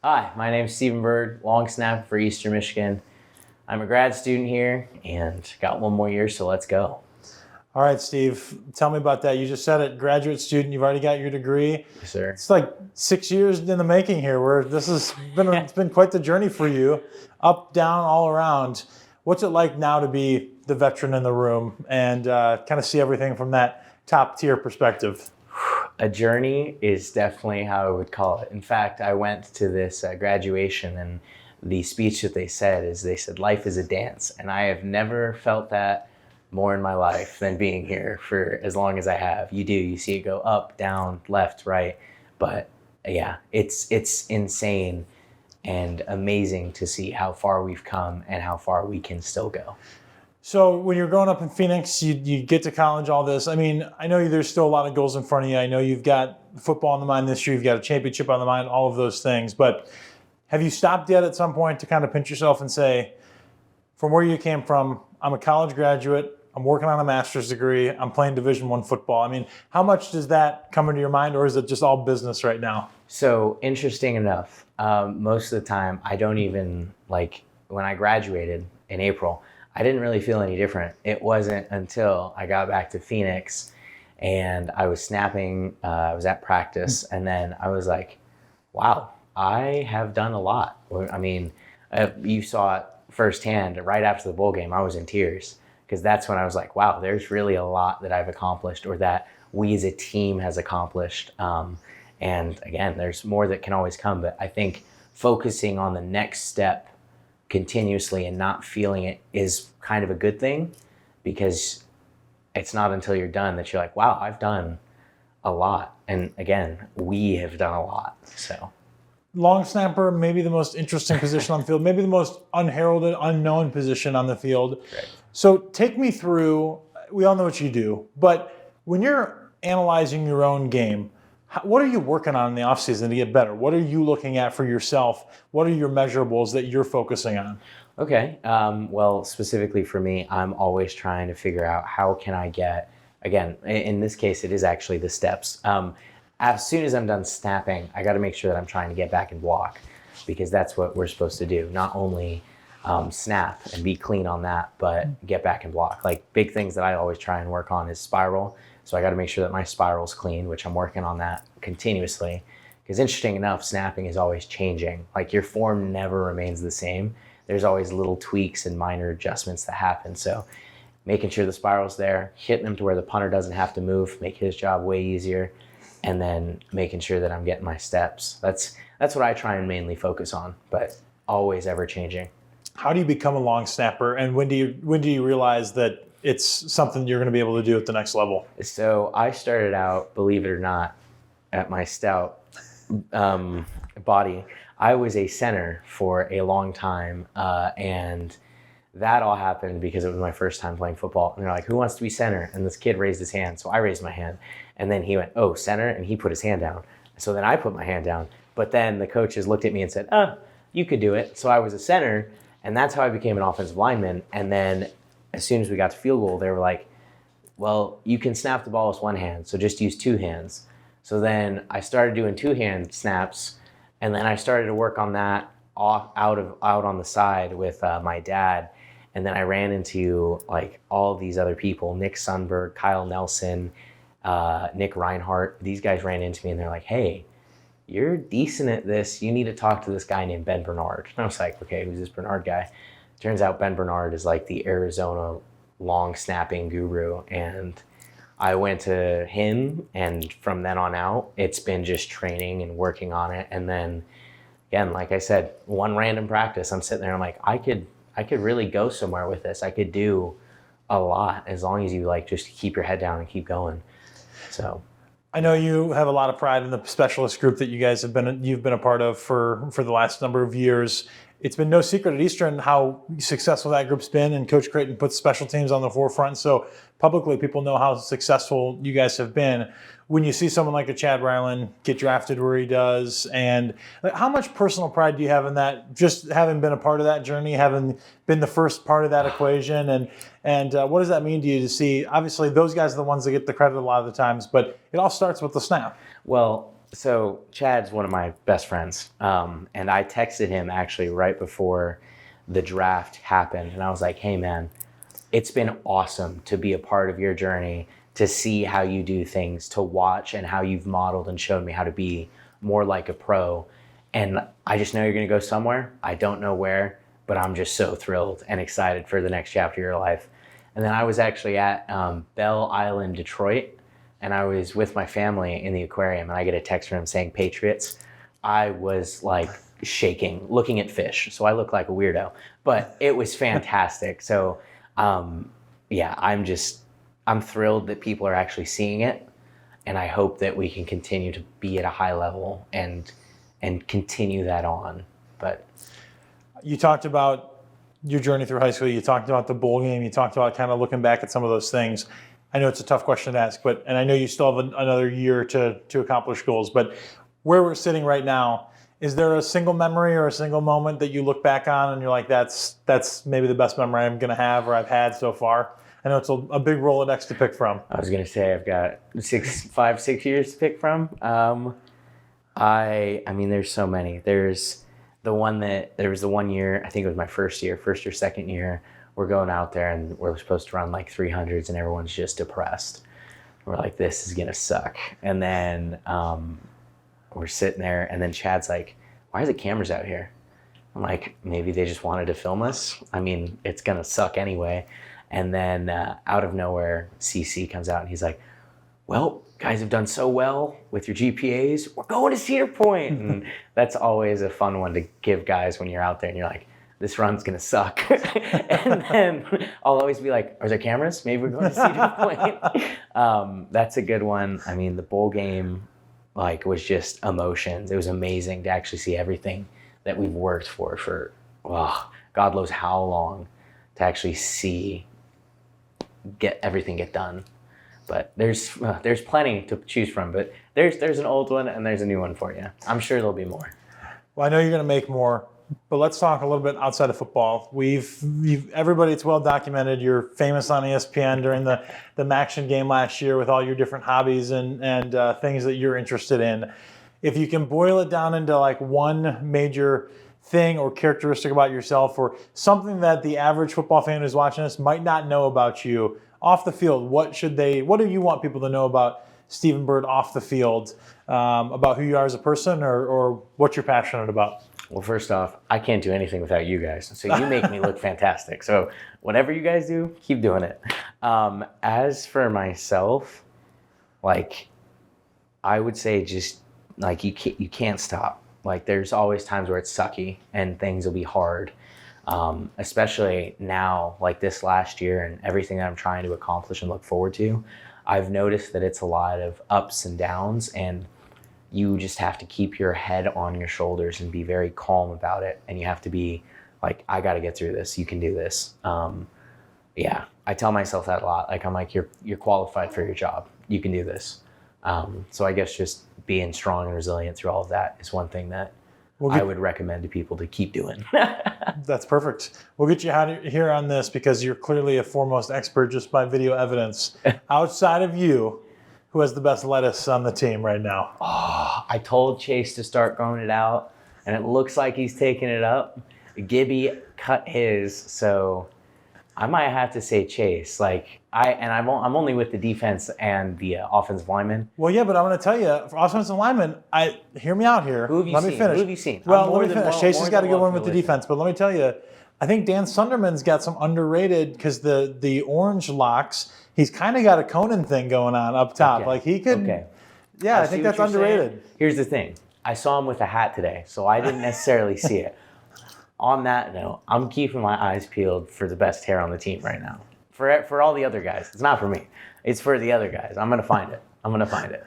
Hi, my name is Stephen Bird, long snapper for Eastern Michigan. I'm a grad student here and got one more year, so let's go. All right, Steve, tell me about that. You just said it, graduate student, you've already got your degree. Yes, sir. It's like 6 years in the making here, where it's been quite the journey for you, up, down, all around. What's it like now to be the veteran in the room and kind of see everything from that top tier perspective? A journey is definitely how I would call it. In fact, I went to this graduation, and the speech that they said, life is a dance. And I have never felt that more in my life than being here for as long as I have. You see it go up, down, left, right. But yeah, it's insane and amazing to see how far we've come and how far we can still go. So when you're growing up in Phoenix, you get to college, all this. I mean, I know there's still a lot of goals in front of you. I know you've got football on the mind this year. You've got a championship on the mind, all of those things. But have you stopped yet at some point to kind of pinch yourself and say, from where you came from, I'm a college graduate, I'm working on a master's degree, I'm playing Division I football. I mean, how much does that come into your mind, or is it just all business right now? So interesting enough, most of the time I don't even when I graduated in April, I didn't really feel any different. It wasn't until I got back to Phoenix and I was snapping, I was at practice, and then I was like, wow, I have done a lot. I mean, you saw it firsthand right after the bowl game. I was in tears because that's when I was like, wow, there's really a lot that I've accomplished, or that we as a team has accomplished. And again, there's more that can always come, but I think focusing on the next step continuously and not feeling it is kind of a good thing, because it's not until you're done that you're like, wow, I've done a lot. And again, we have done a lot. So Long snapper, maybe the most interesting position on the field, maybe the most unheralded, unknown position on the field. right. So take me through, we all know what you do, but when you're analyzing your own game, what are you working on in the offseason to get better? What are you looking at for yourself? What are your measurables that you're focusing on? Okay. Well, specifically for me, I'm always trying to figure out how can I get, again, in this case, it is actually the steps. As soon as I'm done snapping, I got to make sure that I'm trying to get back and block, because that's what we're supposed to do. Not only snap and be clean on that, but get back and block. Like, big things that I always try and work on is spiral. So I got to make sure that my spiral's clean, which I'm working on that continuously. Because interesting enough, snapping is always changing. Like, your form never remains the same. There's always little tweaks and minor adjustments that happen. So making sure the spiral's there, hitting them to where the punter doesn't have to move, make his job way easier, and then making sure that I'm getting my steps. That's what I try and mainly focus on, but always ever changing. How do you become a long snapper, and when do you realize that it's something you're going to be able to do at the next level? So I started out, believe it or not, at my stout body. I was a center for a long time, and that all happened because it was my first time playing football. And they're like, who wants to be center? And this kid raised his hand, so I raised my hand. And then he went, oh, center? And he put his hand down. So then I put my hand down. But then the coaches looked at me and said, oh, you could do it. So I was a center, and that's how I became an offensive lineman. And then as soon as we got to field goal, they were like, well, you can snap the ball with one hand, so just use two hands. So then I started doing two-hand snaps, and then I started to work on that out on the side with my dad. And then I ran into like all of these other people, Nick Sundberg, Kyle Nelson, Nick Reinhardt. These guys ran into me and they're like, hey, you're decent at this. You need to talk to this guy named Ben Bernard. And I was like, okay, who's this Bernard guy? Turns out Ben Bernard is like the Arizona long snapping guru. And I went to him, and from then on out, it's been just training and working on it. And then again, like I said, one random practice, I'm sitting there, I'm like, I could really go somewhere with this. I could do a lot as long as you like just keep your head down and keep going. So I know you have a lot of pride in the specialist group that you've been a part of for the last number of years. It's been no secret at Eastern how successful that group's been, and Coach Creighton puts special teams on the forefront. So publicly, people know how successful you guys have been. When you see someone like a Chad Ryland get drafted where he does, and how much personal pride do you have in that, just having been a part of that journey, having been the first part of that equation, and what does that mean to you to see? Obviously, those guys are the ones that get the credit a lot of the times, but it all starts with the snap. Well, So Chad's one of my best friends, and I texted him actually right before the draft happened, and I was like, "Hey, man, it's been awesome to be a part of your journey, to see how you do things, to watch and how you've modeled and shown me how to be more like a pro. And I just know you're going to go somewhere. I don't know where, but I'm just so thrilled and excited for the next chapter of your life." And then I was actually at Belle Island, Detroit, and I was with my family in the aquarium, and I get a text from him saying Patriots. I was like shaking, looking at fish. So I look like a weirdo, but it was fantastic. So yeah, I'm thrilled that people are actually seeing it, and I hope that we can continue to be at a high level and continue that on. But You talked about your journey through high school. You talked about the bowl game. You talked about kind of looking back at some of those things. I know it's a tough question to ask, and I know you still have another year to accomplish goals. But where we're sitting right now, is there a single memory or a single moment that you look back on and you're like, that's maybe the best memory I'm going to have or I've had so far? I know it's a big Rolodex to pick from. I was going to say I've got 6 years to pick from. I mean, there's so many. There was the 1 year, I think it was my first or second year, we're going out there and we're supposed to run like 300s and everyone's just depressed. We're like, this is going to suck. And then we're sitting there and then Chad's like, why are the cameras out here? I'm like, maybe they just wanted to film us. I mean, it's going to suck anyway. And then out of nowhere, CC comes out and he's like, well, guys have done so well with your GPAs. We're going to Cedar Point. And that's always a fun one to give guys when you're out there and you're like, this run's going to suck. And then I'll always be like, are there cameras? Maybe we're going to Cedar Point. That's a good one. I mean, the bowl game was just emotions. It was amazing to actually see everything that we've worked for God knows how long, to actually see get done. But there's plenty to choose from. But there's an old one and there's a new one for you. I'm sure there'll be more. Well, I know you're going to make more, but let's talk a little bit outside of football. Everybody, it's well documented. You're famous on ESPN during the Maction game last year with all your different hobbies and things that you're interested in. If you can boil it down into like one major thing or characteristic about yourself, or something that the average football fan who's watching this might not know about you off the field, what do you want people to know about Stephen Bird off the field, about who you are as a person, or what you're passionate about? Well, first off, I can't do anything without you guys. So you make me look fantastic. So whatever you guys do, keep doing it. As for myself, I would say just you can't stop. There's always times where it's sucky and things will be hard. Especially now, this last year and everything that I'm trying to accomplish and look forward to, I've noticed that it's a lot of ups and downs, and you just have to keep your head on your shoulders and be very calm about it. And you have to be like, I got to get through this. You can do this. Yeah, I tell myself that a lot. I'm like, you're qualified for your job. You can do this. So I guess just being strong and resilient through all of that is one thing that I would recommend to people to keep doing. That's perfect. We'll get you out here on this because you're clearly a foremost expert just by video evidence. Outside of you, who has the best lettuce on the team right now? Oh, I told Chase to start growing it out, and it looks like he's taking it up. Gibby cut his, so I might have to say Chase. I'm only with the defense and the offensive lineman. Well, yeah, but I'm going to tell you, for offensive lineman, hear me out here. Who have you let seen? me finish. Who have you seen? Well, let me finish. Chase has got a good one with the defense, but let me tell you, I think Dan Sunderman's got some underrated, because the orange locks, he's kind of got a Conan thing going on up top. Okay. He could. Okay. Yeah, I think that's underrated. Saying. Here's the thing. I saw him with a hat today, so I didn't necessarily see it. On that note, I'm keeping my eyes peeled for the best hair on the team right now. For all the other guys. It's not for me. It's for the other guys. I'm going to find it.